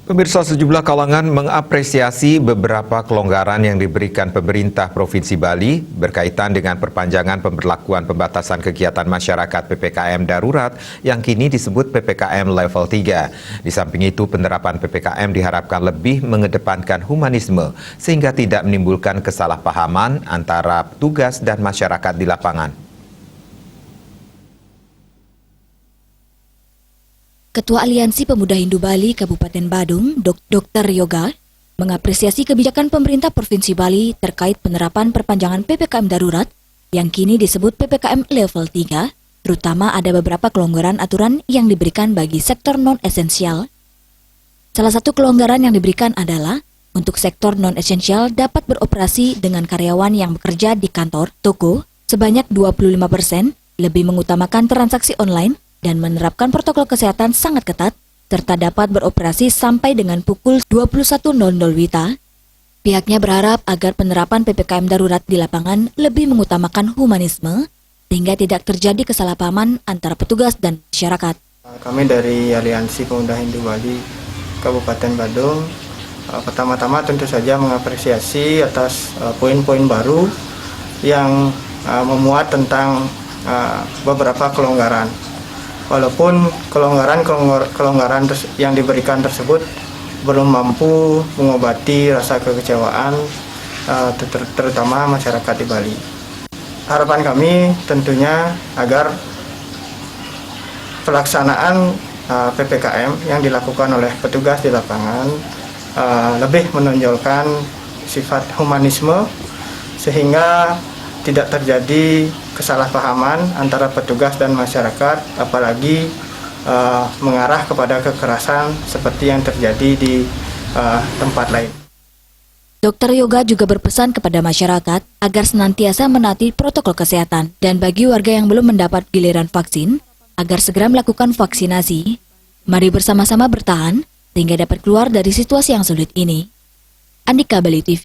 Pemirsa, sejumlah kalangan mengapresiasi beberapa kelonggaran yang diberikan pemerintah Provinsi Bali berkaitan dengan perpanjangan pemberlakuan pembatasan kegiatan masyarakat PPKM darurat yang kini disebut PPKM level 3. Di samping itu, penerapan PPKM diharapkan lebih mengedepankan humanisme sehingga tidak menimbulkan kesalahpahaman antara petugas dan masyarakat di lapangan. Ketua Aliansi Pemuda Hindu Bali Kabupaten Badung, Dr. Yoga, mengapresiasi kebijakan pemerintah Provinsi Bali terkait penerapan perpanjangan PPKM darurat yang kini disebut PPKM level 3, terutama ada beberapa kelonggaran aturan yang diberikan bagi sektor non-esensial. Salah satu kelonggaran yang diberikan adalah untuk sektor non-esensial dapat beroperasi dengan karyawan yang bekerja di kantor, toko, sebanyak 25%, lebih mengutamakan transaksi online, dan menerapkan protokol kesehatan sangat ketat, serta dapat beroperasi sampai dengan pukul 21.00 WITA. Pihaknya berharap agar penerapan PPKM darurat di lapangan lebih mengutamakan humanisme, sehingga tidak terjadi kesalahpahaman antara petugas dan masyarakat. Kami dari Aliansi Pemuda Hindu Bali Kabupaten Badung, pertama-tama tentu saja mengapresiasi atas poin-poin baru yang memuat tentang beberapa kelonggaran. Walaupun kelonggaran yang diberikan tersebut belum mampu mengobati rasa kekecewaan terutama masyarakat di Bali. Harapan kami tentunya agar pelaksanaan PPKM yang dilakukan oleh petugas di lapangan lebih menonjolkan sifat humanisme sehingga tidak terjadi kesalahpahaman antara petugas dan masyarakat, apalagi mengarah kepada kekerasan seperti yang terjadi di tempat lain. Dr. Yoga juga berpesan kepada masyarakat agar senantiasa menaati protokol kesehatan dan bagi warga yang belum mendapat giliran vaksin, agar segera melakukan vaksinasi. Mari bersama-sama bertahan sehingga dapat keluar dari situasi yang sulit ini. Andika, Bali TV.